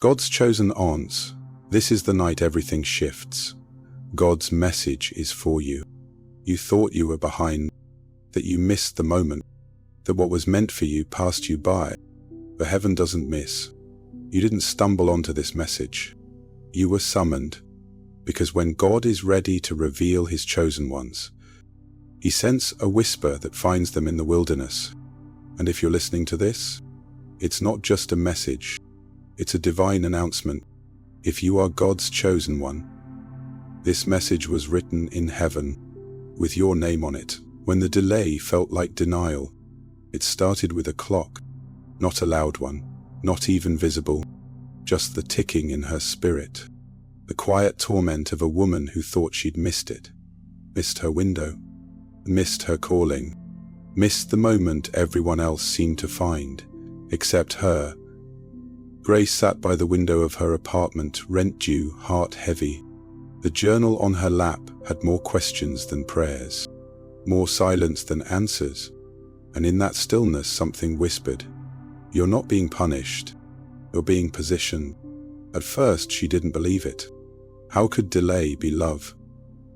God's chosen ones, this is the night everything shifts. God's message is for you. You thought you were behind, that you missed the moment, that what was meant for you passed you by. But heaven doesn't miss. You didn't stumble onto this message. You were summoned, because when God is ready to reveal his chosen ones, he sends a whisper that finds them in the wilderness. And if you're listening to this, it's not just a message, it's a divine announcement. If you are God's chosen one, this message was written in heaven, with your name on it. When the delay felt like denial, it started with a clock, not a loud one, not even visible, just the ticking in her spirit. The quiet torment of a woman who thought she'd missed it, missed her window, missed her calling, missed the moment everyone else seemed to find, except her. Grace sat by the window of her apartment, rent due, heart heavy. The journal on her lap had more questions than prayers, more silence than answers, and in that stillness something whispered, "You're not being punished, you're being positioned." At first she didn't believe it. How could delay be love?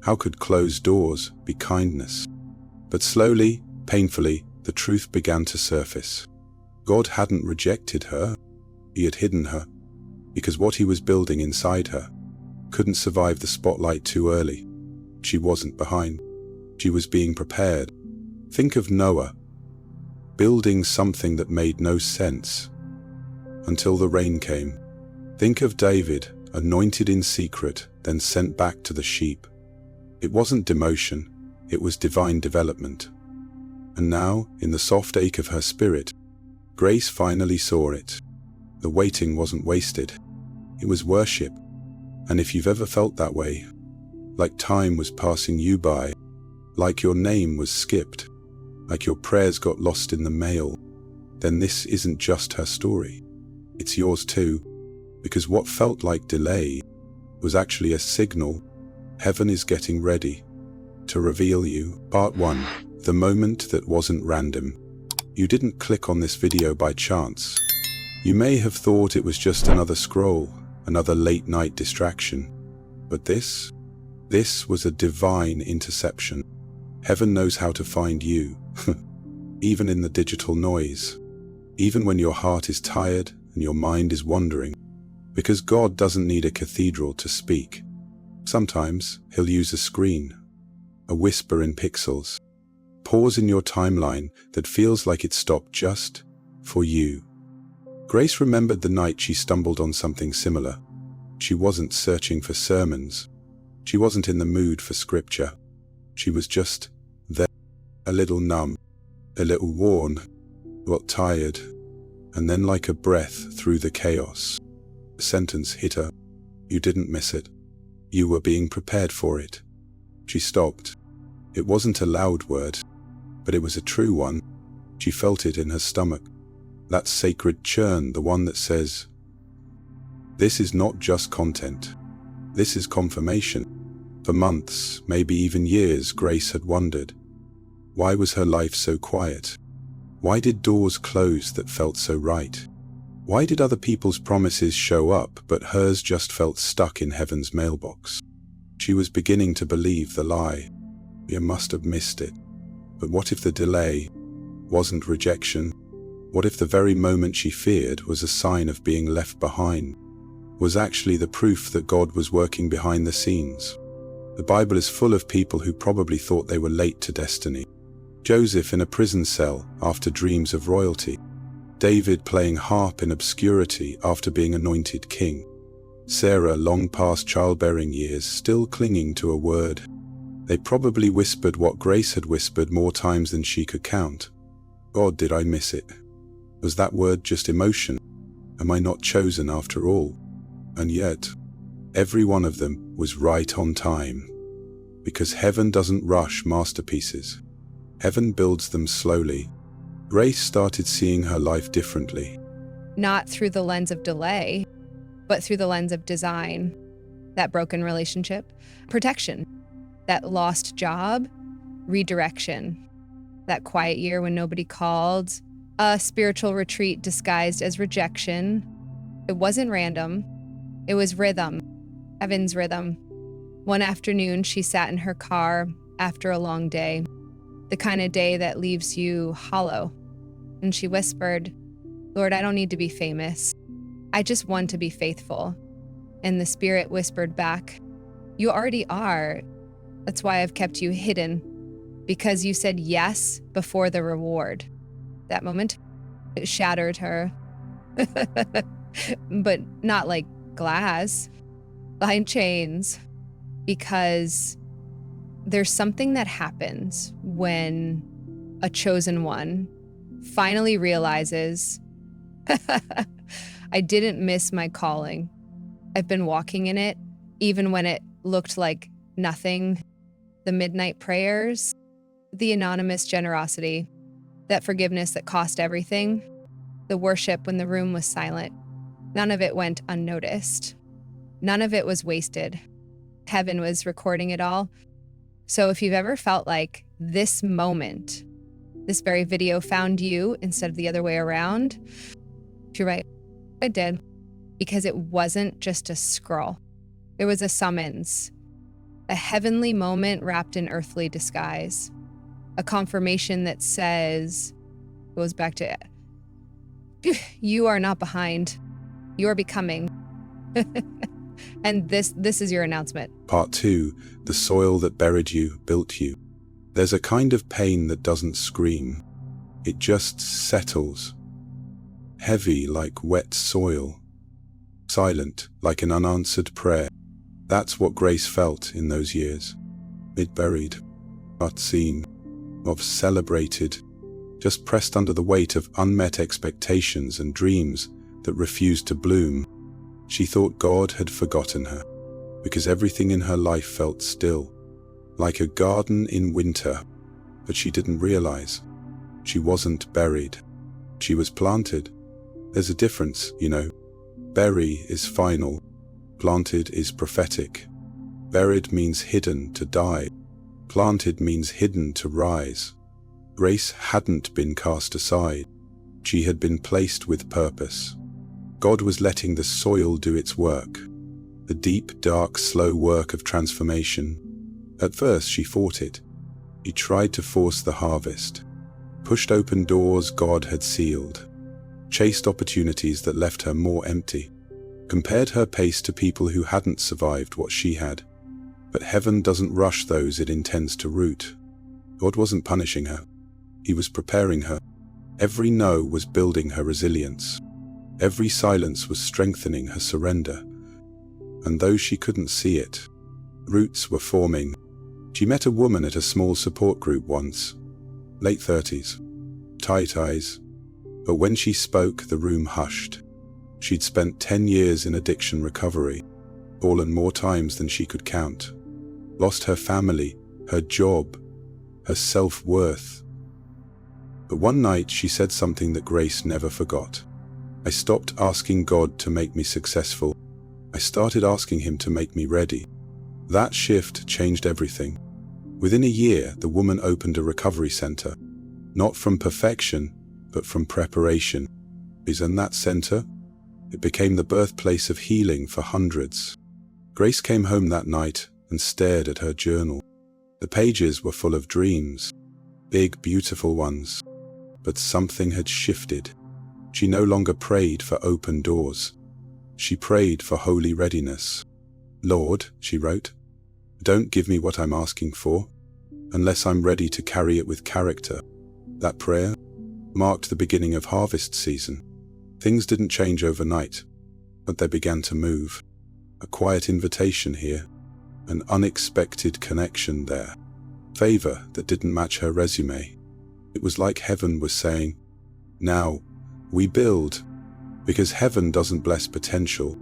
How could closed doors be kindness? But slowly, painfully, the truth began to surface. God hadn't rejected her, he had hidden her, because what he was building inside her couldn't survive the spotlight too early. She wasn't behind. She was being prepared. Think of Noah, building something that made no sense until the rain came. Think of David, anointed in secret, then sent back to the sheep. It wasn't demotion, it was divine development. And now, in the soft ache of her spirit, Grace finally saw it. The waiting wasn't wasted. It was worship. And if you've ever felt that way, like time was passing you by, like your name was skipped, like your prayers got lost in the mail, then this isn't just her story. It's yours too, because what felt like delay was actually a signal. Heaven is getting ready to reveal you. Part 1. The moment that wasn't random. You didn't click on this video by chance. You may have thought it was just another scroll, another late night distraction. But this was a divine interception. Heaven knows how to find you, even in the digital noise, even when your heart is tired and your mind is wandering. Because God doesn't need a cathedral to speak. Sometimes he'll use a screen, a whisper in pixels, pause in your timeline that feels like it stopped just for you. Grace remembered the night she stumbled on something similar. She wasn't searching for sermons. She wasn't in the mood for scripture. She was just there, a little numb, a little worn, well, tired, and then like a breath through the chaos, a sentence hit her. You didn't miss it. You were being prepared for it. She stopped. It wasn't a loud word, but it was a true one. She felt it in her stomach. That sacred churn, the one that says, this is not just content. This is confirmation. For months, maybe even years, Grace had wondered, why was her life so quiet? Why did doors close that felt so right? Why did other people's promises show up, but hers just felt stuck in heaven's mailbox? She was beginning to believe the lie. You must have missed it. But what if the delay wasn't rejection? What if the very moment she feared was a sign of being left behind? Was actually the proof that God was working behind the scenes? The Bible is full of people who probably thought they were late to destiny. Joseph in a prison cell after dreams of royalty. David playing harp in obscurity after being anointed king. Sarah long past childbearing years, still clinging to a word. They probably whispered what Grace had whispered more times than she could count. God, did I miss it? Was that word just emotion? Am I not chosen after all? And yet, every one of them was right on time. Because heaven doesn't rush masterpieces. Heaven builds them slowly. Grace started seeing her life differently. Not through the lens of delay, but through the lens of design. That broken relationship, protection. That lost job, redirection. That quiet year when nobody called, a spiritual retreat disguised as rejection. It wasn't random. It was rhythm, heaven's rhythm. One afternoon, she sat in her car after a long day, the kind of day that leaves you hollow. And she whispered, "Lord, I don't need to be famous. I just want to be faithful." And the Spirit whispered back, "You already are. That's why I've kept you hidden, because you said yes before the reward." That moment, it shattered her. But not like glass, behind chains, because there's something that happens when a chosen one finally realizes, I didn't miss my calling. I've been walking in it, even when it looked like nothing. The midnight prayers, the anonymous generosity, that forgiveness that cost everything, the worship when the room was silent. None of it went unnoticed. None of it was wasted. Heaven was recording it all. So if you've ever felt like this moment, this very video found you instead of the other way around, you're right, it did. Because it wasn't just a scroll. It was a summons, a heavenly moment wrapped in earthly disguise, a confirmation that says, goes back to, you are not behind, you are becoming. And this is your announcement. Part 2, the soil that buried you, built you. There's a kind of pain that doesn't scream. It just settles. Heavy like wet soil. Silent like an unanswered prayer. That's what Grace felt in those years. It buried, not seen, of celebrated, just pressed under the weight of unmet expectations and dreams that refused to bloom. She thought God had forgotten her, because everything in her life felt still, like a garden in winter. But she didn't realize. She wasn't buried. She was planted. There's a difference, you know. Bury is final. Planted is prophetic. Buried means hidden, to die. Planted means hidden, to rise. Grace hadn't been cast aside. She had been placed with purpose. God was letting the soil do its work. The deep, dark, slow work of transformation. At first she fought it. She tried to force the harvest. Pushed open doors God had sealed. Chased opportunities that left her more empty. Compared her pace to people who hadn't survived what she had. But heaven doesn't rush those it intends to root. God wasn't punishing her. He was preparing her. Every no was building her resilience. Every silence was strengthening her surrender. And though she couldn't see it, roots were forming. She met a woman at a small support group once. Late 30s. Tight eyes. But when she spoke, the room hushed. She'd spent 10 years in addiction recovery, fallen more times than she could count. Lost her family, her job, her self-worth. But one night she said something that Grace never forgot. I stopped asking God to make me successful. I started asking Him to make me ready. That shift changed everything. Within a year, the woman opened a recovery center. Not from perfection, but from preparation. In that center, it became the birthplace of healing for hundreds. Grace came home that night and stared at her journal. The pages were full of dreams, big, beautiful ones. But something had shifted. She no longer prayed for open doors. She prayed for holy readiness. Lord, she wrote, don't give me what I'm asking for, unless I'm ready to carry it with character. That prayer marked the beginning of harvest season. Things didn't change overnight, but they began to move. A quiet invitation here, an unexpected connection there. Favor that didn't match her resume. It was like heaven was saying, now, we build, because heaven doesn't bless potential,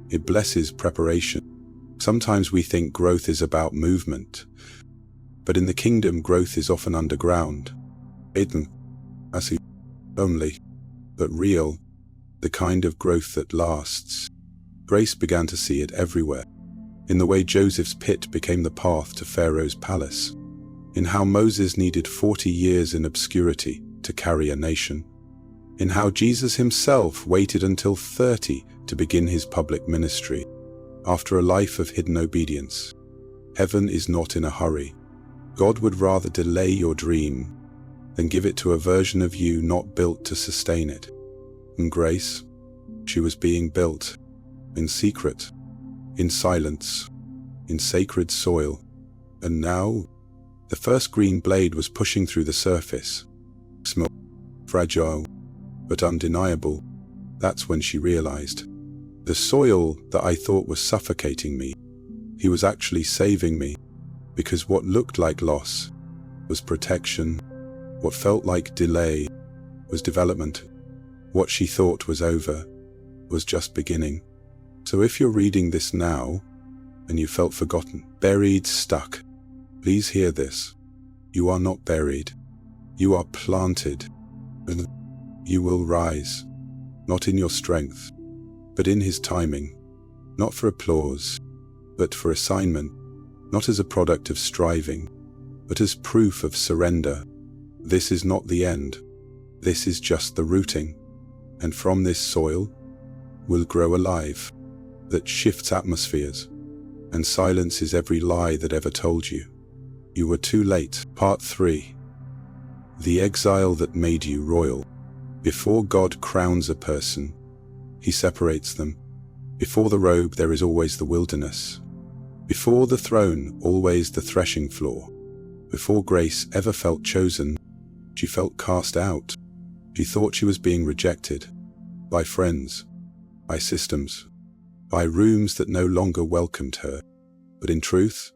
it blesses preparation. Sometimes we think growth is about movement, but in the kingdom growth is often underground. Hidden, only, but real, the kind of growth that lasts. Grace began to see it everywhere, in the way Joseph's pit became the path to Pharaoh's palace, in how Moses needed 40 years in obscurity to carry a nation, in how Jesus himself waited until 30 to begin his public ministry. After a life of hidden obedience, heaven is not in a hurry. God would rather delay your dream than give it to a version of you not built to sustain it. And Grace, she was being built in secret, in silence, in sacred soil. And now, the first green blade was pushing through the surface. Small, fragile, but undeniable. That's when she realized. The soil that I thought was suffocating me, he was actually saving me, because what looked like loss was protection. What felt like delay was development. What she thought was over was just beginning. So if you're reading this now, and you felt forgotten, buried, stuck, please hear this. You are not buried. You are planted, and you will rise, not in your strength, but in his timing, not for applause, but for assignment, not as a product of striving, but as proof of surrender. This is not the end. This is just the rooting. And from this soil will grow a life that shifts atmospheres and silences every lie that ever told you. You were too late. Part 3. The exile that made you royal. Before God crowns a person, he separates them. Before the robe, there is always the wilderness. Before the throne, always the threshing floor. Before Grace ever felt chosen, she felt cast out. She thought she was being rejected by friends, by systems, by rooms that no longer welcomed her. But in truth,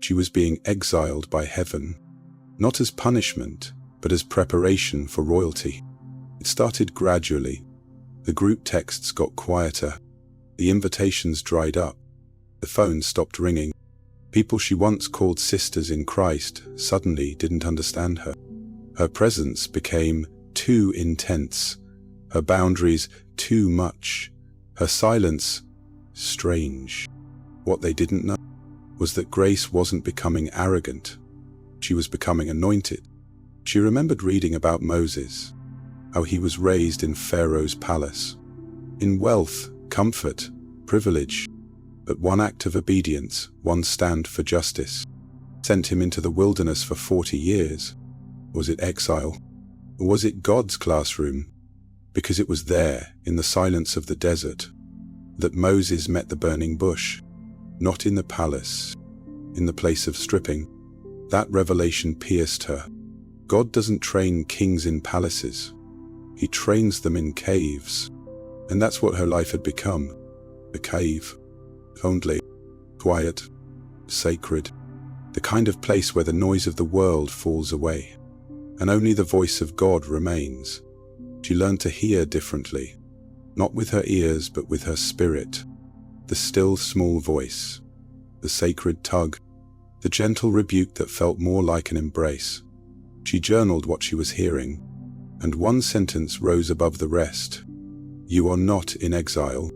she was being exiled by heaven, not as punishment, but as preparation for royalty. It started gradually. The group texts got quieter. The invitations dried up. The phone stopped ringing. People she once called sisters in Christ suddenly didn't understand her. Her presence became too intense, her boundaries too much, her silence strange. What they didn't know was that Grace wasn't becoming arrogant. She was becoming anointed. She remembered reading about Moses, how he was raised in Pharaoh's palace, in wealth, comfort, privilege. But one act of obedience, one stand for justice, sent him into the wilderness for 40 years. Was it exile? Or was it God's classroom? Because it was there, in the silence of the desert, that Moses met the burning bush, not in the palace, in the place of stripping. That revelation pierced her. God doesn't train kings in palaces. He trains them in caves. And that's what her life had become, a cave. Only, quiet, sacred, the kind of place where the noise of the world falls away, and only the voice of God remains. She learned to hear differently, not with her ears but with her spirit, the still small voice, the sacred tug, the gentle rebuke that felt more like an embrace. She journaled what she was hearing, and one sentence rose above the rest. You are not in exile,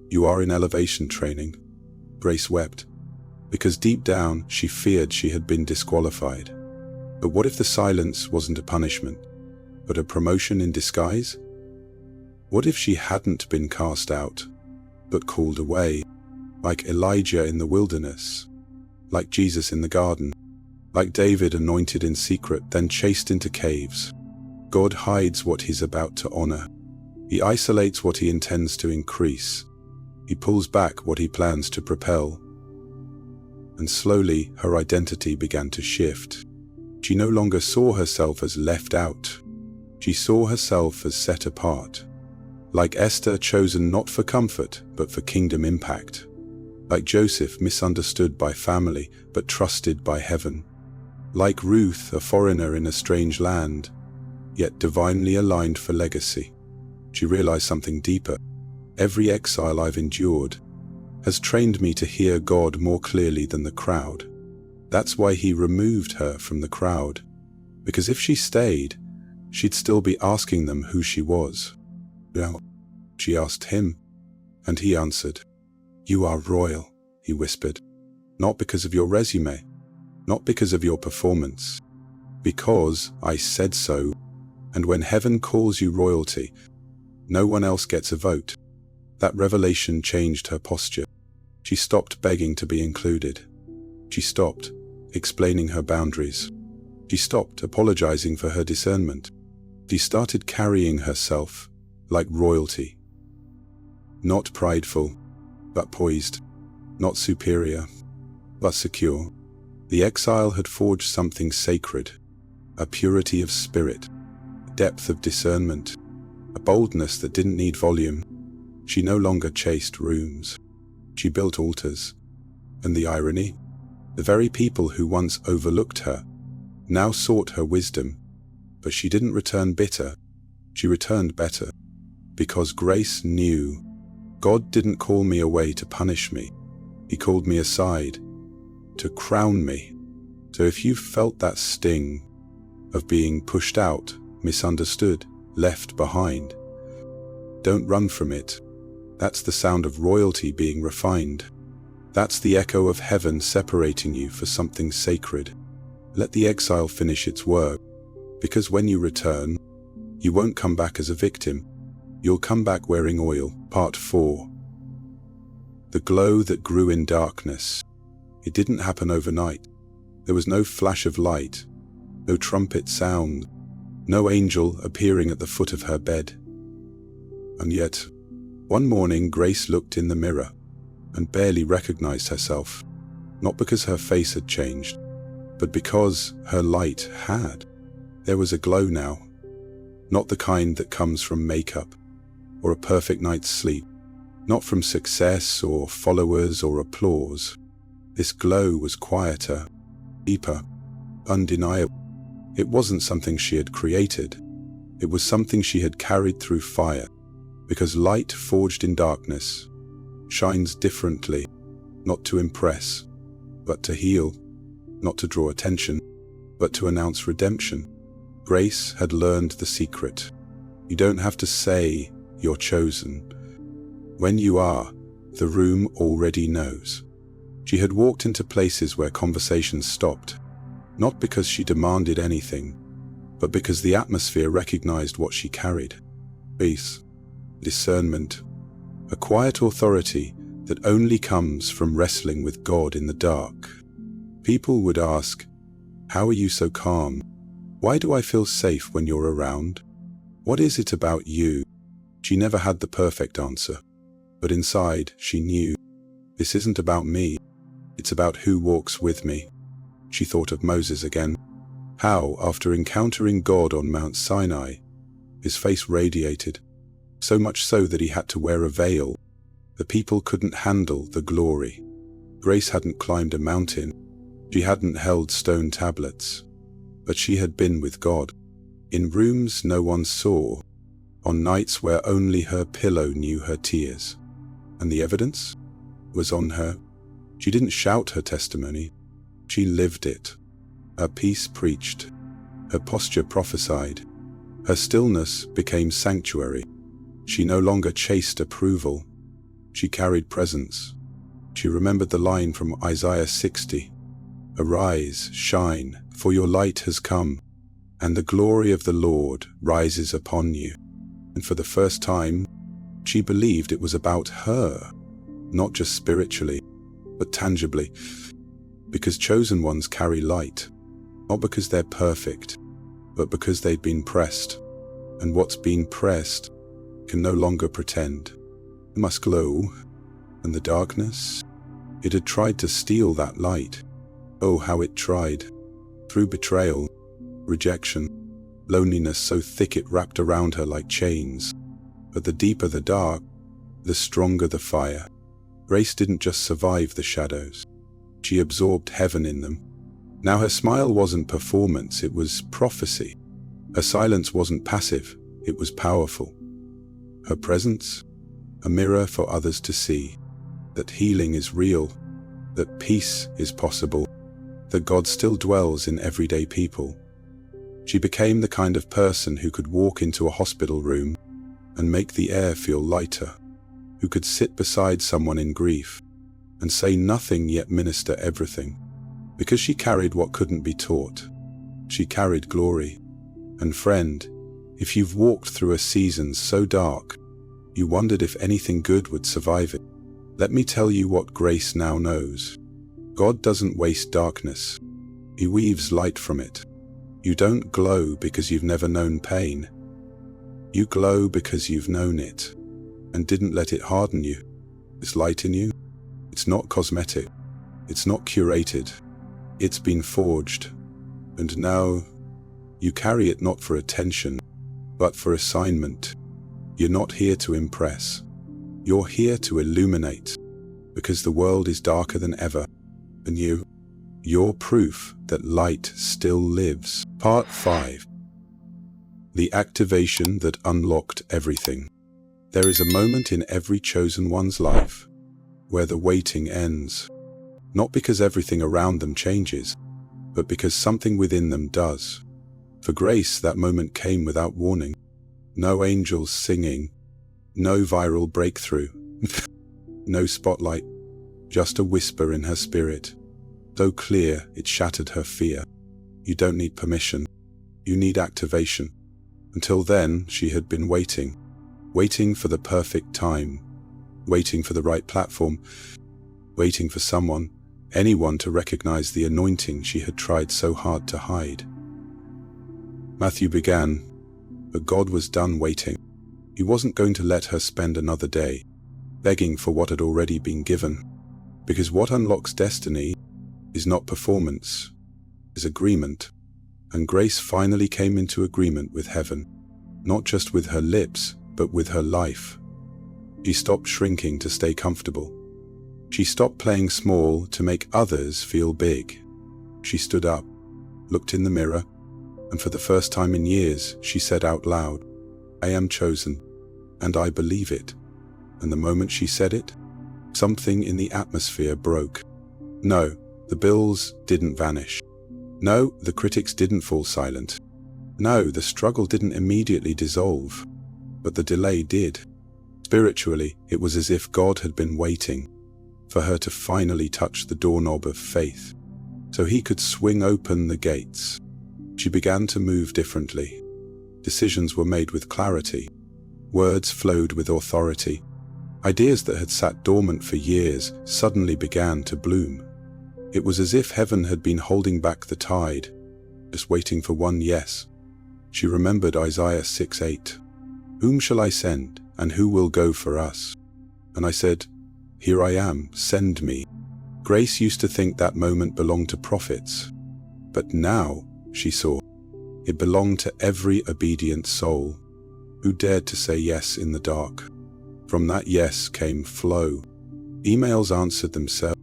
you are in elevation training. Grace wept, because deep down she feared she had been disqualified. But what if the silence wasn't a punishment, but a promotion in disguise? What if she hadn't been cast out, but called away, like Elijah in the wilderness, like Jesus in the garden, like David anointed in secret, then chased into caves? God hides what he's about to honor. He isolates what he intends to increase. He pulls back what he plans to propel. And slowly, her identity began to shift. She no longer saw herself as left out. She saw herself as set apart. Like Esther, chosen not for comfort, but for kingdom impact. Like Joseph, misunderstood by family, but trusted by heaven. Like Ruth, a foreigner in a strange land, yet divinely aligned for legacy. She realized something deeper. Every exile I've endured has trained me to hear God more clearly than the crowd. That's why he removed her from the crowd. Because if she stayed, she'd still be asking them who she was. Now, she asked him, and he answered, You are royal, he whispered. Not because of your resume, not because of your performance, because I said so. And when heaven calls you royalty, no one else gets a vote. That revelation changed her posture. She stopped begging to be included. She stopped explaining her boundaries. She stopped apologizing for her discernment. She started carrying herself like royalty. Not prideful, but poised. Not superior, but secure. The exile had forged something sacred, a purity of spirit, a depth of discernment, a boldness that didn't need volume. She no longer chased rooms. She built altars. And the irony? The very people who once overlooked her now sought her wisdom. But she didn't return bitter. She returned better. Because Grace knew God didn't call me away to punish me. He called me aside to crown me. So if you've felt that sting of being pushed out, misunderstood, left behind, don't run from it. That's the sound of royalty being refined. That's the echo of heaven separating you for something sacred. Let the exile finish its work, because when you return, you won't come back as a victim. You'll come back wearing oil. Part 4. The glow that grew in darkness. It didn't happen overnight. There was no flash of light, no trumpet sound, no angel appearing at the foot of her bed. And yet, one morning Grace looked in the mirror and barely recognized herself, not because her face had changed, but because her light had. There was a glow now, not the kind that comes from makeup or a perfect night's sleep, not from success or followers or applause. This glow was quieter, deeper, undeniable. It wasn't something she had created. It was something she had carried through fire, because light forged in darkness shines differently, not to impress, but to heal, not to draw attention, but to announce redemption. Grace had learned the secret. You don't have to say you're chosen. When you are, the room already knows. She had walked into places where conversations stopped, not because she demanded anything, but because the atmosphere recognized what she carried. Peace, discernment, a quiet authority that only comes from wrestling with God in the dark. People would ask, "How are you so calm? Why do I feel safe when you're around? What is it about you?" She never had the perfect answer, but inside she knew, this isn't about me, it's about who walks with me. She thought of Moses again. How, after encountering God on Mount Sinai, his face radiated, so much so that he had to wear a veil. The people couldn't handle the glory. Grace hadn't climbed a mountain. She hadn't held stone tablets. But she had been with God, in rooms no one saw, on nights where only her pillow knew her tears. And the evidence was on her. She didn't shout her testimony. She lived it. Her peace preached. Her posture prophesied. Her stillness became sanctuary. She no longer chased approval. She carried presence. She remembered the line from Isaiah 60. "Arise, shine, for your light has come, and the glory of the Lord rises upon you." And for the first time, she believed it was about her, not just spiritually, but tangibly. Because chosen ones carry light, not because they're perfect, but because they've been pressed. And what's been pressed can no longer pretend. It must glow. And the darkness, it had tried to steal that light. Oh, how it tried. Through betrayal, rejection, loneliness so thick it wrapped around her like chains. But the deeper the dark, the stronger the fire. Grace didn't just survive the shadows. She absorbed heaven in them. Now her smile wasn't performance, it was prophecy. Her silence wasn't passive, it was powerful. Her presence, a mirror for others to see. That healing is real, that peace is possible, that God still dwells in everyday people. She became the kind of person who could walk into a hospital room and make the air feel lighter, who could sit beside someone in grief and say nothing yet minister everything, because she carried what couldn't be taught. She carried glory. And friend, if you've walked through a season so dark, You wondered if anything good would survive it. Let me tell you what grace now knows. God doesn't waste darkness. He weaves light from it. You don't glow because you've never known pain. You glow because you've known it and didn't let it harden you. This light in you, it's not cosmetic. It's not curated. It's been forged. And now you carry it not for attention, but for assignment. You're not here to impress. You're here to illuminate, because the world is darker than ever. And you're proof that light still lives. Part 5. The activation that unlocked everything. There is a moment in every chosen one's life where the waiting ends. Not because everything around them changes, but because something within them does. For Grace, that moment came without warning. No angels singing, no viral breakthrough, no spotlight, just a whisper in her spirit, so clear it shattered her fear. You don't need permission, you need activation. Until then, she had been waiting for the perfect time, waiting for the right platform, waiting for someone, anyone to recognize the anointing she had tried so hard to hide. Matthew began, but God was done waiting. He wasn't going to let her spend another day begging for what had already been given, because what unlocks destiny is not performance, is agreement. And Grace finally came into agreement with heaven, not just with her lips, but with her life. She stopped shrinking to stay comfortable. She stopped playing small to make others feel big. She stood up, looked in the mirror, and for the first time in years, she said out loud, "I am chosen, and I believe it." And the moment she said it, something in the atmosphere broke. No, the bills didn't vanish. No, the critics didn't fall silent. No, the struggle didn't immediately dissolve, but the delay did. Spiritually, it was as if God had been waiting for her to finally touch the doorknob of faith, so he could swing open the gates. She began to move differently. Decisions were made with clarity. Words flowed with authority. Ideas that had sat dormant for years suddenly began to bloom. It was as if heaven had been holding back the tide, just waiting for one yes. She remembered Isaiah 6:8. "Whom shall I send, and who will go for us?" And I said, "Here I am, send me." Grace used to think that moment belonged to prophets, but now she saw it belonged to every obedient soul who dared to say yes in the dark. From that yes came flow. Emails answered themselves,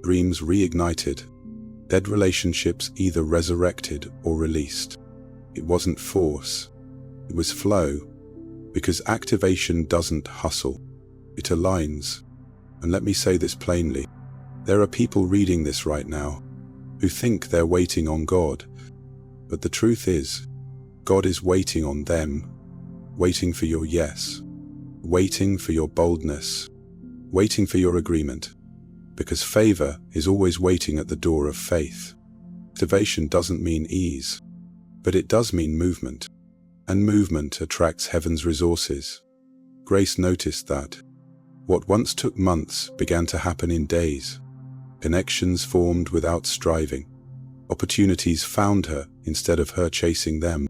dreams reignited, dead relationships either resurrected or released. It wasn't force, it was flow, because activation doesn't hustle, it aligns. And let me say this plainly, there are people reading this right now who think they're waiting on God, but the truth is, God is waiting on them, waiting for your yes, waiting for your boldness, waiting for your agreement, because favor is always waiting at the door of faith. Activation doesn't mean ease, but it does mean movement, and movement attracts heaven's resources. Grace noticed that what once took months began to happen in days. Connections formed without striving. Opportunities found her instead of her chasing them,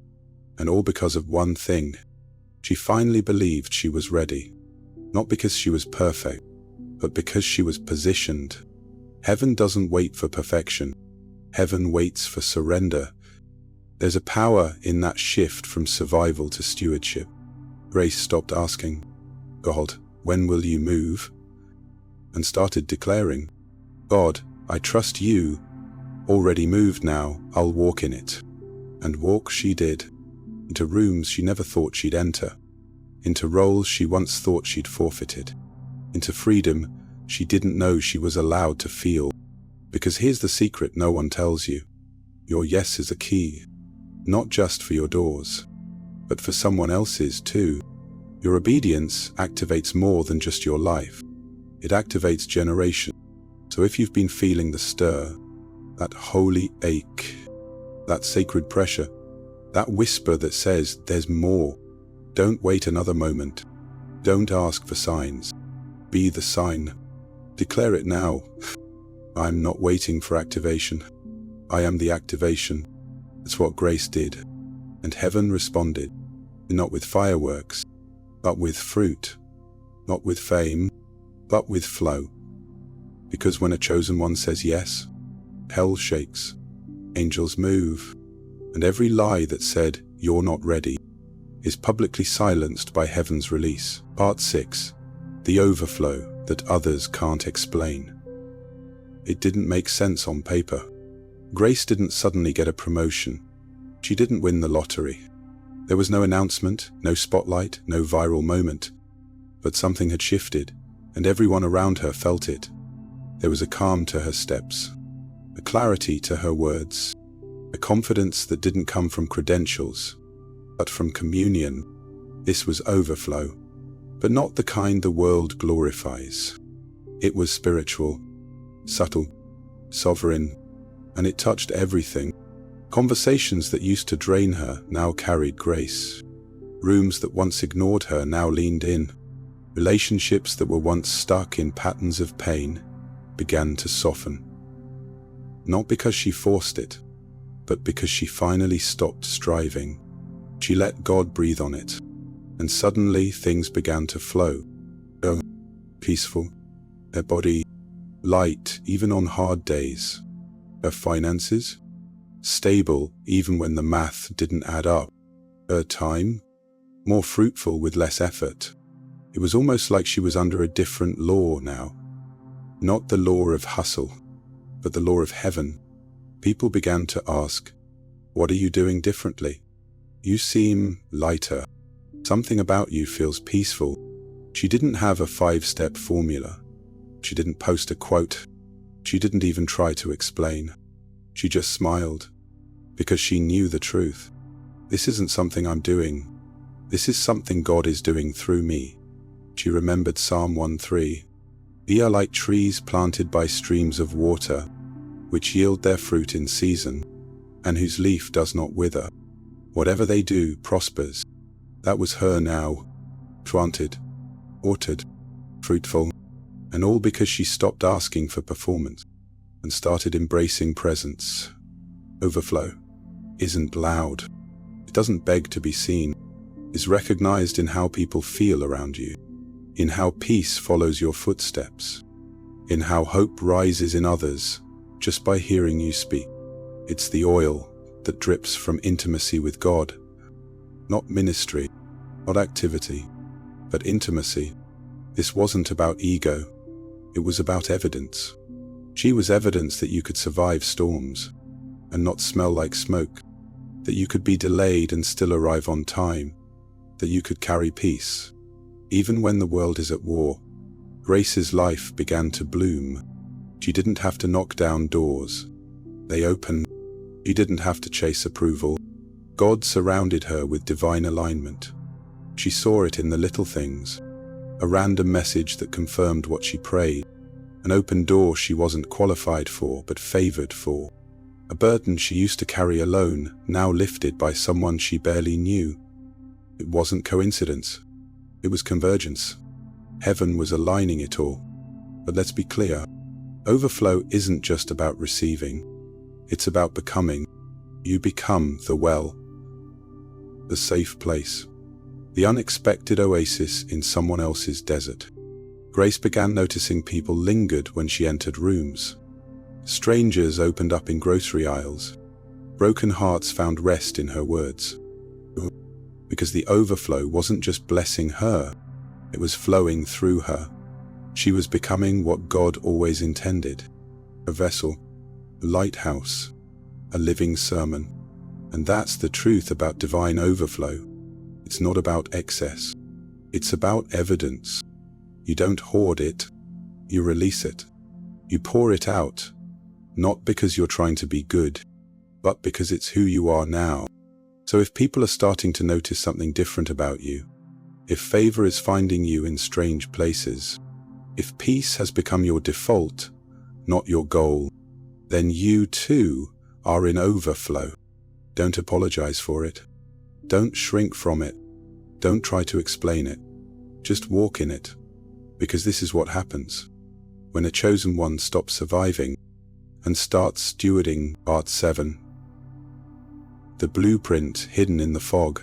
and all because of one thing. She finally believed she was ready, not because she was perfect, but because she was positioned. Heaven doesn't wait for perfection. Heaven waits for surrender. There's a power in that shift from survival to stewardship. Grace stopped asking, "God, when will you move?" and started declaring, "God, I trust you. Already moved now, I'll walk in it." And walk she did, into rooms she never thought she'd enter, into roles she once thought she'd forfeited, into freedom she didn't know she was allowed to feel. Because here's the secret no one tells you. Your yes is a key, not just for your doors, but for someone else's too. Your obedience activates more than just your life. It activates generation. So if you've been feeling the stir, that holy ache, that sacred pressure, that whisper that says there's more, don't wait another moment. Don't ask for signs. Be the sign. Declare it now. I am not waiting for activation. I am the activation. That's what grace did. And heaven responded, not with fireworks, but with fruit, not with fame, but with flow. Because when a chosen one says yes, hell shakes, angels move, and every lie that said, "You're not ready," is publicly silenced by heaven's release. Part 6. The overflow that others can't explain. It didn't make sense on paper. Grace didn't suddenly get a promotion. She didn't win the lottery. There was no announcement, no spotlight, no viral moment. But something had shifted, and everyone around her felt it. There was a calm to her steps, a clarity to her words, a confidence that didn't come from credentials, but from communion. This was overflow, but not the kind the world glorifies. It was spiritual, subtle, sovereign, and it touched everything. Conversations that used to drain her now carried grace. Rooms that once ignored her now leaned in. Relationships that were once stuck in patterns of pain began to soften. Not because she forced it, but because she finally stopped striving. She let God breathe on it, and suddenly things began to flow. Oh, peaceful, her body light even on hard days, her finances stable even when the math didn't add up, her time more fruitful with less effort. It was almost like she was under a different law now. Not the law of hustle, but the law of heaven. People began to ask, "What are you doing differently? You seem lighter. Something about you feels peaceful." She didn't have a 5-step formula. She didn't post a quote. She didn't even try to explain. She just smiled, because she knew the truth. This isn't something I'm doing. This is something God is doing through me. She remembered Psalm 1:3. "We are like trees planted by streams of water, which yield their fruit in season, and whose leaf does not wither. Whatever they do prospers." That was her now. Planted, watered, fruitful, and all because she stopped asking for performance and started embracing presence. Overflow isn't loud. It doesn't beg to be seen. It's recognized in how people feel around you, in how peace follows your footsteps, in how hope rises in others just by hearing you speak. It's the oil that drips from intimacy with God, not ministry, not activity, but intimacy. This wasn't about ego. It was about evidence. She was evidence that you could survive storms and not smell like smoke, that you could be delayed and still arrive on time, that you could carry peace, even when the world is at war. Grace's life began to bloom. She didn't have to knock down doors. They opened. She didn't have to chase approval. God surrounded her with divine alignment. She saw it in the little things, a random message that confirmed what she prayed, an open door she wasn't qualified for but favored for, a burden she used to carry alone, now lifted by someone she barely knew. It wasn't coincidence. It was convergence. Heaven was aligning it all. But let's be clear, overflow isn't just about receiving. It's about becoming. You become the well, the safe place, the unexpected oasis in someone else's desert. Grace began noticing people lingered when she entered rooms. Strangers opened up in grocery aisles. Broken hearts found rest in her words. Because the overflow wasn't just blessing her, it was flowing through her. She was becoming what God always intended: a vessel, a lighthouse, a living sermon. And that's the truth about divine overflow. It's not about excess. It's about evidence. You don't hoard it, you release it. You pour it out, not because you're trying to be good, but because it's who you are now. So if people are starting to notice something different about you, if favor is finding you in strange places, if peace has become your default, not your goal, then you too are in overflow. Don't apologize for it. Don't shrink from it. Don't try to explain it. Just walk in it. Because this is what happens when a chosen one stops surviving and starts stewarding. Part 7. The blueprint hidden in the fog.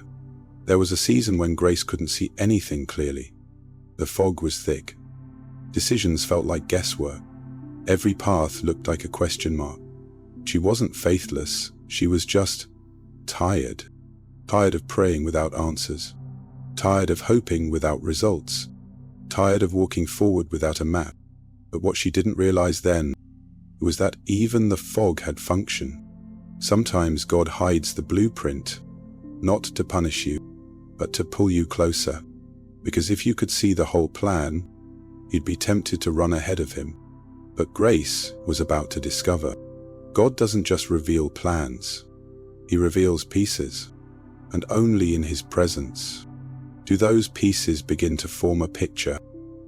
There was a season when Grace couldn't see anything clearly. The fog was thick. Decisions felt like guesswork. Every path looked like a question mark. She wasn't faithless, she was just tired. Tired of praying without answers. Tired of hoping without results. Tired of walking forward without a map. But what she didn't realize then was that even the fog had function. Sometimes God hides the blueprint, not to punish you, but to pull you closer. Because if you could see the whole plan, you'd be tempted to run ahead of him. But Grace was about to discover, God doesn't just reveal plans, he reveals pieces, and only in his presence do those pieces begin to form a picture.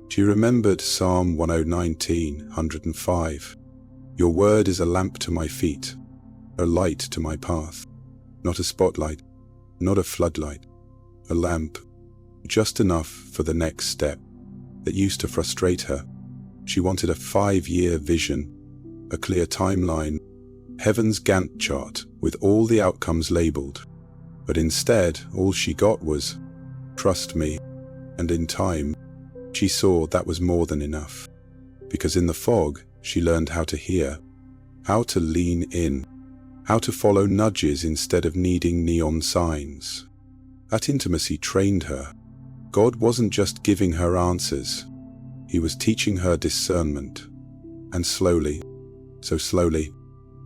She remembered Psalm 105. Your word is a lamp to my feet, a light to my path. Not a spotlight, not a floodlight, a lamp, just enough for the next step. That used to frustrate her. She wanted a 5-year vision, a clear timeline, heaven's Gantt chart with all the outcomes labeled. But instead, all she got was, trust me, and in time, she saw that was more than enough. Because in the fog, she learned how to hear, how to lean in, how to follow nudges instead of needing neon signs. That intimacy trained her. God wasn't just giving her answers, he was teaching her discernment. And slowly, so slowly,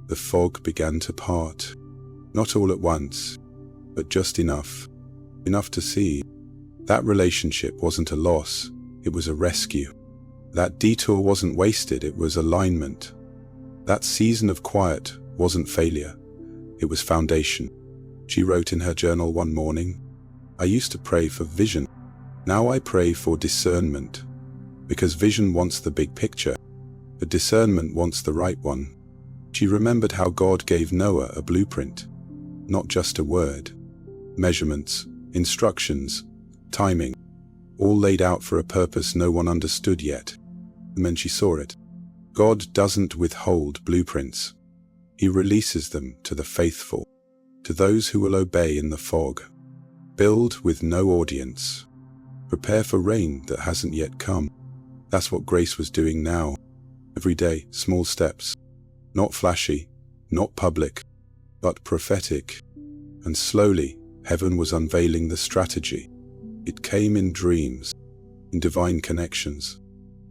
the fog began to part. Not all at once, but just enough to see. That relationship wasn't a loss, it was a rescue. That detour wasn't wasted, it was alignment. That season of quiet wasn't failure, it was foundation. She wrote in her journal one morning, I used to pray for vision. Now I pray for discernment. Because vision wants the big picture, but discernment wants the right one. She remembered how God gave Noah a blueprint, not just a word. Measurements, instructions, timing, all laid out for a purpose no one understood yet. And then she saw it. God doesn't withhold blueprints. He releases them to the faithful, to those who will obey in the fog. Build with no audience. Prepare for rain that hasn't yet come. That's what Grace was doing now. Every day, small steps. Not flashy, not public, but prophetic. And slowly, heaven was unveiling the strategy. It came in dreams, in divine connections,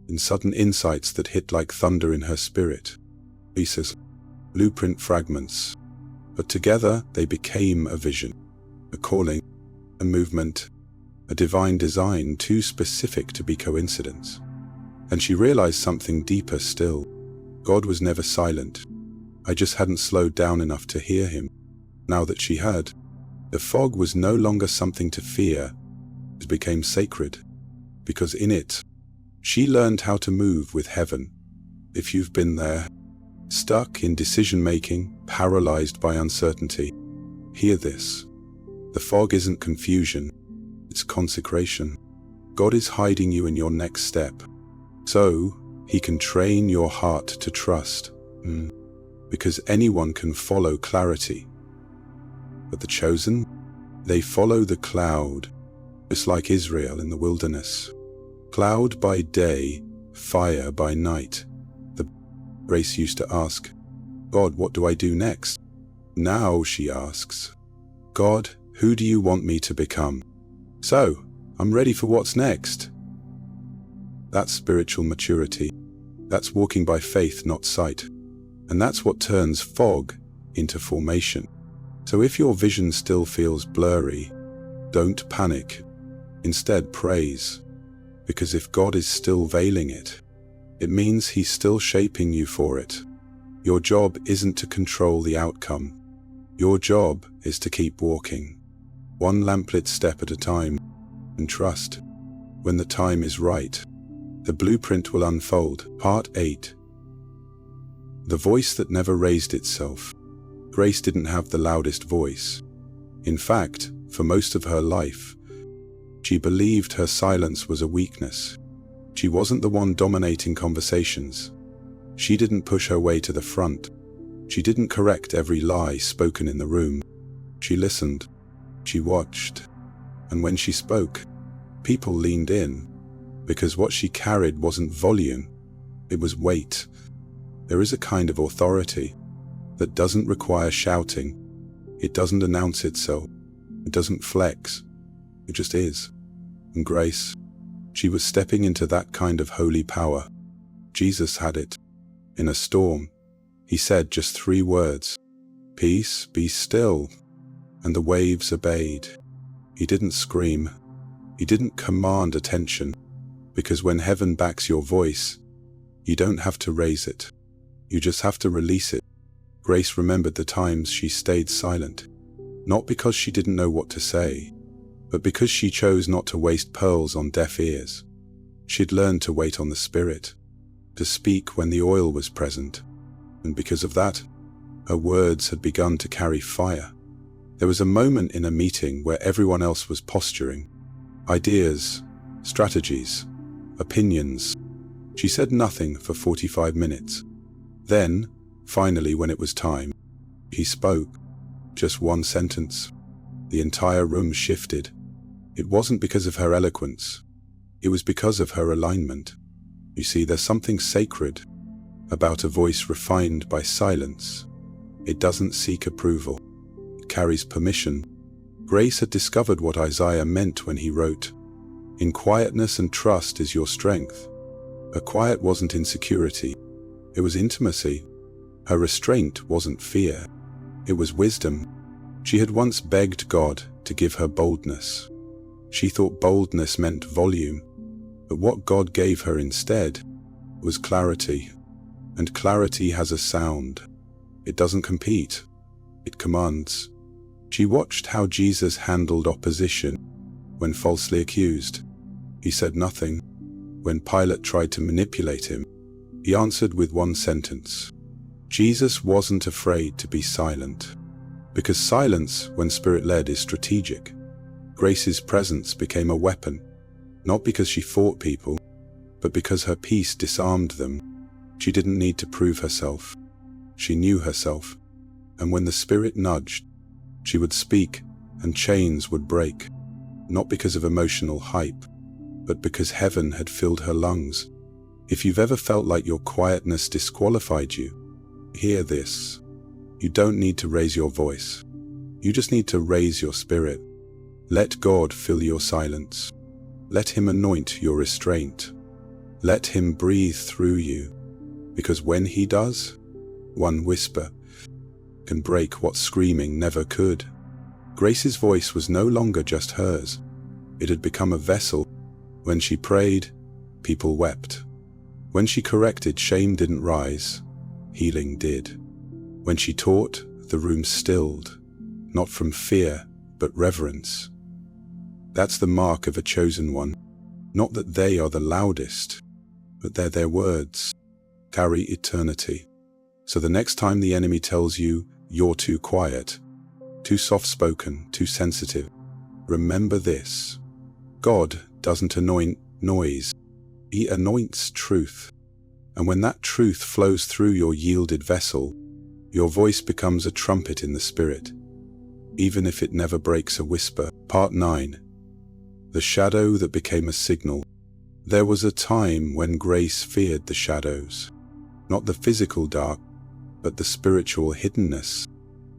in sudden insights that hit like thunder in her spirit. Pieces, blueprint fragments. But together they became a vision, a calling, a movement, a divine design too specific to be coincidence. And she realized something deeper still. God was never silent. I just hadn't slowed down enough to hear him. Now that she had, the fog was no longer something to fear. It became sacred, because in it, she learned how to move with heaven. If you've been there, stuck in decision-making, paralyzed by uncertainty, hear this. The fog isn't confusion, it's consecration. God is hiding you in your next step, so he can train your heart to trust. Because anyone can follow clarity. But the chosen, they follow the cloud, just like Israel in the wilderness. Cloud by day, fire by night. The Grace used to ask, God, what do I do next? Now she asks, God, who do you want me to become? So, I'm ready for what's next. That's spiritual maturity. That's walking by faith, not sight. And that's what turns fog into formation. So if your vision still feels blurry, don't panic. Instead, praise. Because if God is still veiling it, it means he's still shaping you for it. Your job isn't to control the outcome. Your job is to keep walking, one lamplit step at a time, and trust. When the time is right, the blueprint will unfold. Part 8. The voice that never raised itself. Grace didn't have the loudest voice. In fact, for most of her life, She believed her silence was a weakness. She wasn't the one dominating conversations. She didn't push her way to the front. She didn't correct every lie spoken in the room. She listened. She watched. And when she spoke, people leaned in, because what she carried wasn't volume, it was weight. There is a kind of authority that doesn't require shouting. It doesn't announce itself. It doesn't flex. It just is. And Grace, she was stepping into that kind of holy power. Jesus had it. In a storm, he said just 3 words, "Peace, be still," and the waves obeyed. He didn't scream. He didn't command attention, because when heaven backs your voice, you don't have to raise it. You just have to release it. Grace remembered the times she stayed silent, not because she didn't know what to say, but because she chose not to waste pearls on deaf ears. She'd learned to wait on the Spirit, to speak when the oil was present, and because of that, her words had begun to carry fire. There was a moment in a meeting where everyone else was posturing. Ideas, strategies, opinions. She said nothing for 45 minutes. Then, finally, when it was time, he spoke. Just 1 sentence. The entire room shifted. It wasn't because of her eloquence. It was because of her alignment. You see, there's something sacred about a voice refined by silence. It doesn't seek approval. It carries permission. Grace had discovered what Isaiah meant when he wrote, "In quietness and trust is your strength." Her quiet wasn't insecurity. It was intimacy. Her restraint wasn't fear. It was wisdom. She had once begged God to give her boldness. She thought boldness meant volume, but what God gave her instead was clarity. And clarity has a sound. It doesn't compete. It commands. She watched how Jesus handled opposition when falsely accused. He said nothing. When Pilate tried to manipulate him, he answered with 1 sentence. Jesus wasn't afraid to be silent, because silence, when Spirit-led, is strategic. Grace's presence became a weapon, not because she fought people, but because her peace disarmed them. She didn't need to prove herself. She knew herself, and when the Spirit nudged, she would speak and chains would break, not because of emotional hype, but because heaven had filled her lungs. If you've ever felt like your quietness disqualified you, hear this. You don't need to raise your voice. You just need to raise your spirit. Let God fill your silence. Let Him anoint your restraint. Let Him breathe through you, because when He does, 1 whisper can break what screaming never could. Grace's voice was no longer just hers. It had become a vessel. When she prayed, people wept. When she corrected, shame didn't rise. Healing did. When she taught, the room stilled, not from fear, but reverence. That's the mark of a chosen one. Not that they are the loudest, but their words carry eternity. So the next time the enemy tells you you're too quiet, too soft-spoken, too sensitive, remember this. God doesn't anoint noise. He anoints truth. And when that truth flows through your yielded vessel, your voice becomes a trumpet in the Spirit, even if it never breaks a whisper. Part 9. The shadow that became a signal. There was a time when Grace feared the shadows, not the physical dark, but the spiritual hiddenness,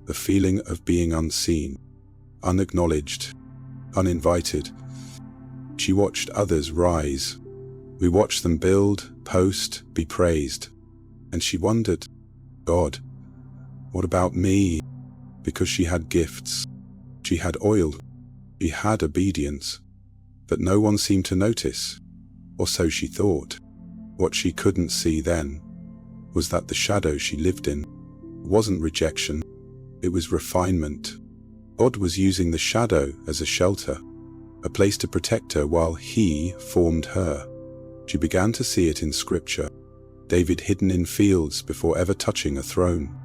the feeling of being unseen, unacknowledged, uninvited. She watched others rise. We watched them build, post, be praised. And she wondered, God, what about me? Because she had gifts. She had oil. She had obedience. But no one seemed to notice, or so she thought. What she couldn't see then was that the shadow she lived in wasn't rejection. It was refinement. God was using the shadow as a shelter, a place to protect her while He formed her. She began to see it in Scripture. David hidden in fields before ever touching a throne.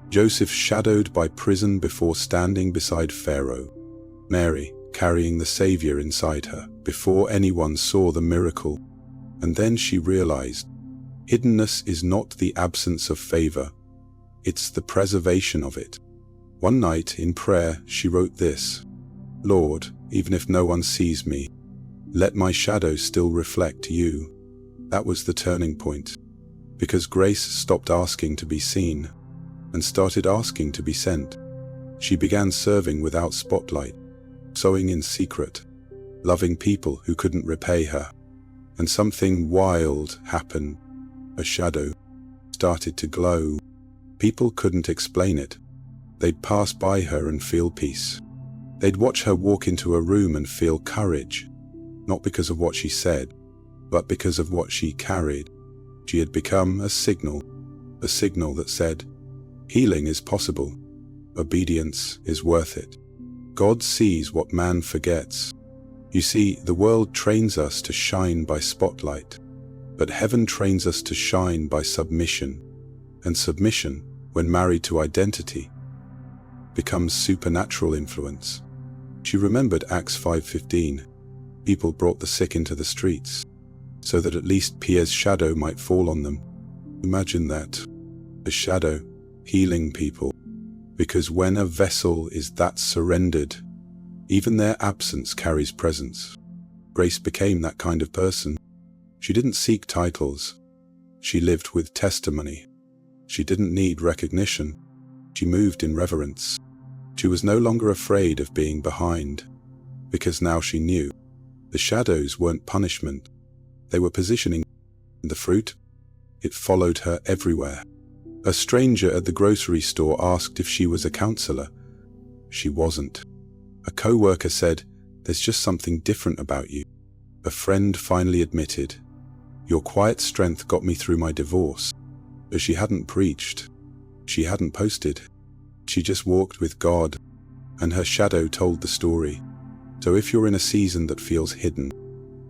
Joseph shadowed by prison before standing beside Pharaoh. Mary carrying the Savior inside her, before anyone saw the miracle. And then she realized, hiddenness is not the absence of favor, it's the preservation of it. One night in prayer, she wrote this: Lord, even if no one sees me, let my shadow still reflect you. That was the turning point, because Grace stopped asking to be seen and started asking to be sent. She began serving without spotlight, sowing in secret, loving people who couldn't repay her. And something wild happened. A shadow started to glow. People couldn't explain it. They'd pass by her and feel peace. They'd watch her walk into a room and feel courage, not because of what she said, but because of what she carried. She had become a signal that said, healing is possible, obedience is worth it. God sees what man forgets. You see, the world trains us to shine by spotlight, but heaven trains us to shine by submission. And submission, when married to identity, becomes supernatural influence. She remembered Acts 5:15. People brought the sick into the streets, so that at least Pierre's shadow might fall on them. Imagine that. A shadow healing people. Because when a vessel is that surrendered, even their absence carries presence. Grace became that kind of person. She didn't seek titles. She lived with testimony. She didn't need recognition. She moved in reverence. She was no longer afraid of being behind, because now she knew the shadows weren't punishment. They were positioning. And the fruit? It followed her everywhere. A stranger at the grocery store asked if she was a counselor. She wasn't. A co-worker said, there's just something different about you. A friend finally admitted, your quiet strength got me through my divorce. But she hadn't preached. She hadn't posted. She just walked with God, and her shadow told the story. So if you're in a season that feels hidden,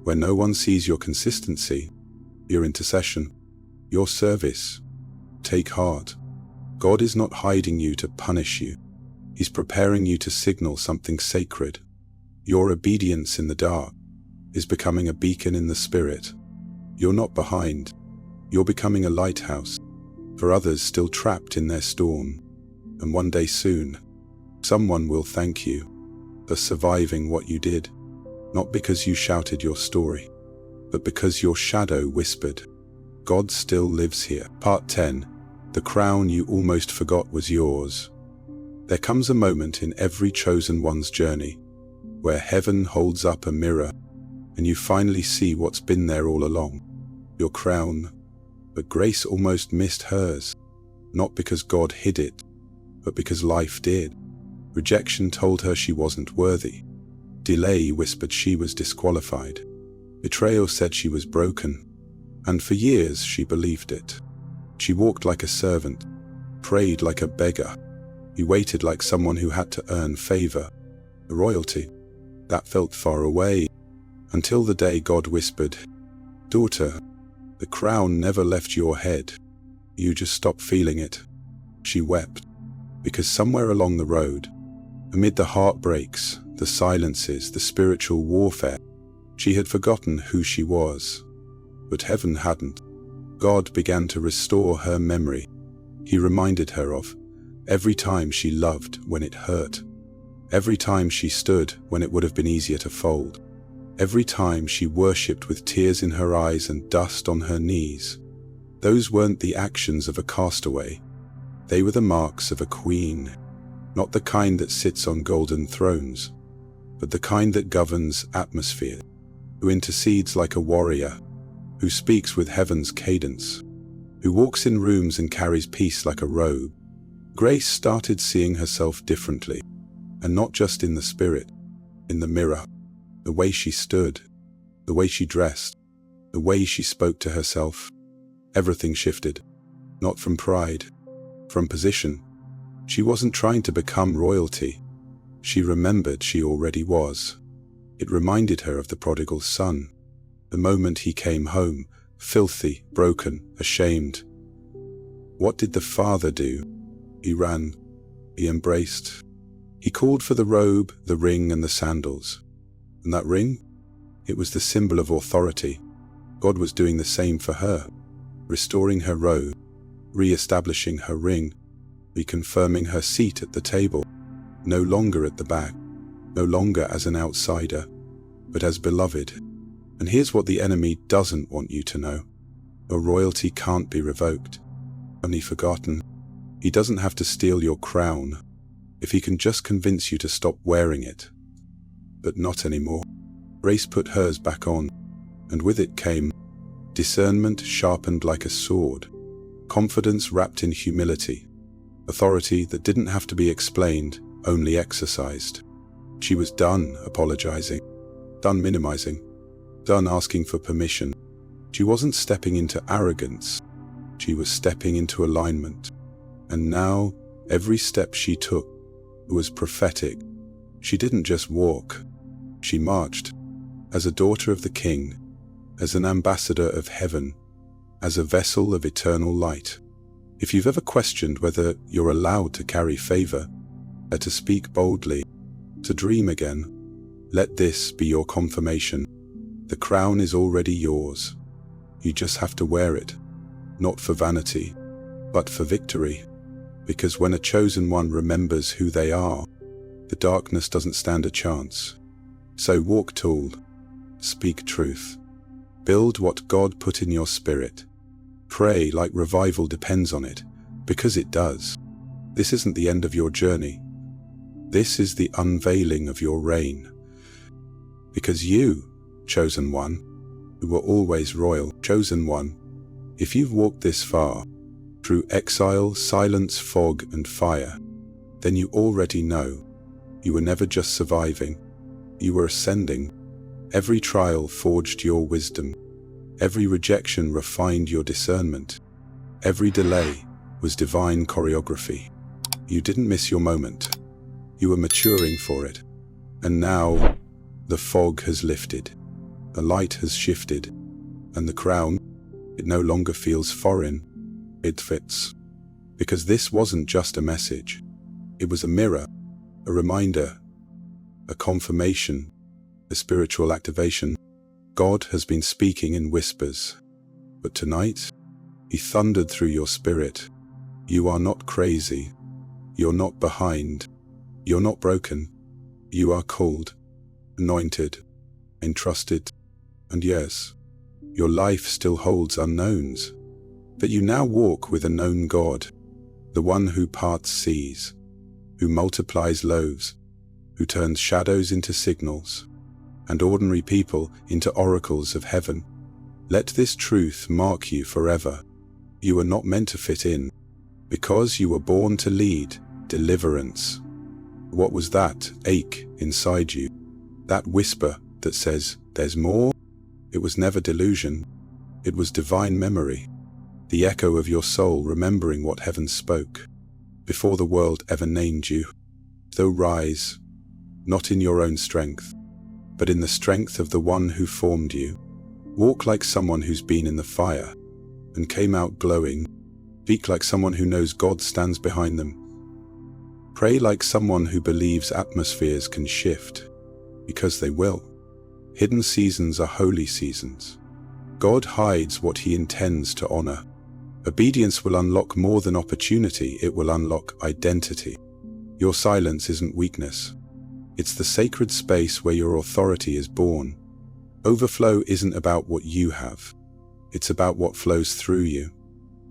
where no one sees your consistency, your intercession, your service, take heart. God is not hiding you to punish you. He's preparing you to signal something sacred. Your obedience in the dark is becoming a beacon in the spirit. You're not behind. You're becoming a lighthouse for others still trapped in their storm. And one day soon, someone will thank you for surviving what you did, not because you shouted your story, but because your shadow whispered, God still lives here. Part 10. The crown you almost forgot was yours. There comes a moment in every chosen one's journey where heaven holds up a mirror and you finally see what's been there all along, your crown. But Grace almost missed hers, not because God hid it, but because life did. Rejection told her she wasn't worthy. Delay whispered she was disqualified. Betrayal said she was broken. And for years she believed it. She walked like a servant, prayed like a beggar. You waited like someone who had to earn favor, royalty. That felt far away, until the day God whispered, daughter, the crown never left your head. You just stopped feeling it. She wept, because somewhere along the road, amid the heartbreaks, the silences, the spiritual warfare, she had forgotten who she was. But heaven hadn't. God began to restore her memory. He reminded her of every time she loved when it hurt, every time she stood when it would have been easier to fold, every time she worshipped with tears in her eyes and dust on her knees. Those weren't the actions of a castaway. They were the marks of a queen, not the kind that sits on golden thrones, but the kind that governs atmosphere, who intercedes like a warrior, who speaks with heaven's cadence, who walks in rooms and carries peace like a robe. Grace started seeing herself differently, and not just in the spirit, in the mirror, the way she stood, the way she dressed, the way she spoke to herself. Everything shifted, not from pride, from position. She wasn't trying to become royalty. She remembered she already was. It reminded her of the prodigal son, the moment he came home, filthy, broken, ashamed. What did the father do? He ran, he embraced, He called for the robe, the ring, and the sandals. And that ring? It was the symbol of authority. God was doing the same for her, restoring her robe, re-establishing her ring, reconfirming her seat at the table, no longer at the back, no longer as an outsider, but as beloved. And here's what the enemy doesn't want you to know. Your royalty can't be revoked, only forgotten. He doesn't have to steal your crown if he can just convince you to stop wearing it. But not anymore. Grace put hers back on, and with it came discernment sharpened like a sword, confidence wrapped in humility, authority that didn't have to be explained, only exercised. She was done apologizing, done minimizing, done asking for permission. She wasn't stepping into arrogance, she was stepping into alignment. And now, every step she took was prophetic. She didn't just walk, she marched, as a daughter of the King, as an ambassador of heaven, as a vessel of eternal light. If you've ever questioned whether you're allowed to carry favor, to speak boldly, to dream again, let this be your confirmation. The crown is already yours. You just have to wear it, not for vanity, but for victory. Because when a chosen one remembers who they are, the darkness doesn't stand a chance. So walk tall, speak truth, build what God put in your spirit. Pray like revival depends on it, because it does. This isn't the end of your journey. This is the unveiling of your reign. Because you, chosen one, who were always royal, chosen one, if you've walked this far, through exile, silence, fog, and fire, then you already know you were never just surviving, you were ascending. Every trial forged your wisdom, every rejection refined your discernment, every delay was divine choreography. You didn't miss your moment, you were maturing for it. And now, the fog has lifted, the light has shifted, and the crown, it no longer feels foreign. It fits. Because this wasn't just a message. It was a mirror, a reminder, a confirmation, a spiritual activation. God has been speaking in whispers. But tonight, He thundered through your spirit. You are not crazy. You're not behind. You're not broken. You are called, anointed, entrusted. And yes, your life still holds unknowns. But you now walk with a known God, the one who parts seas, who multiplies loaves, who turns shadows into signals, and ordinary people into oracles of heaven. Let this truth mark you forever. You are not meant to fit in, because you were born to lead deliverance. What was that ache inside you? That whisper that says, "There's more"? It was never delusion. It was divine memory. The echo of your soul remembering what heaven spoke, before the world ever named you. So rise, not in your own strength, but in the strength of the one who formed you. Walk like someone who's been in the fire, and came out glowing. Speak like someone who knows God stands behind them. Pray like someone who believes atmospheres can shift, because they will. Hidden seasons are holy seasons. God hides what He intends to honor. Obedience will unlock more than opportunity, it will unlock identity. Your silence isn't weakness. It's the sacred space where your authority is born. Overflow isn't about what you have. It's about what flows through you.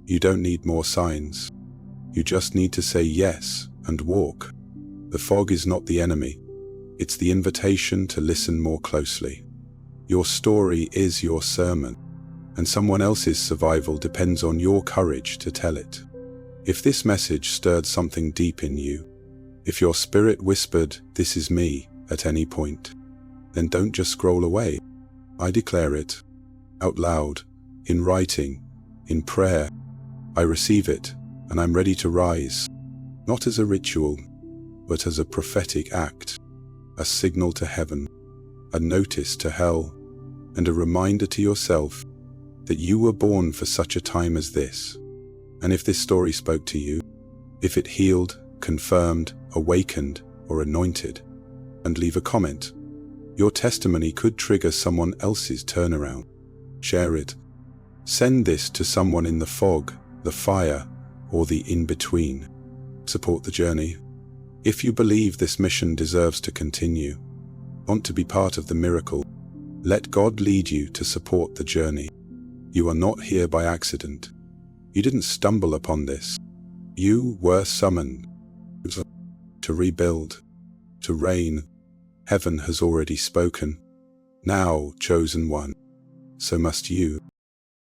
You don't need more signs. You just need to say yes and walk. The fog is not the enemy. It's the invitation to listen more closely. Your story is your sermon, and someone else's survival depends on your courage to tell it. If this message stirred something deep in you, if your spirit whispered, "This is me," at any point, then don't just scroll away. I declare it, out loud, in writing, in prayer. I receive it, and I'm ready to rise, not as a ritual, but as a prophetic act, a signal to heaven, a notice to hell, and a reminder to yourself that you were born for such a time as this. And if this story spoke to you, if it healed, confirmed, awakened, or anointed, and leave a comment. Your testimony could trigger someone else's turnaround. Share it. Send this to someone in the fog, the fire, or the in-between. Support the journey. If you believe this mission deserves to continue, want to be part of the miracle, let God lead you to support the journey. You are not here by accident. You didn't stumble upon this. You were summoned to rebuild, to reign. Heaven has already spoken. Now, chosen one, so must you.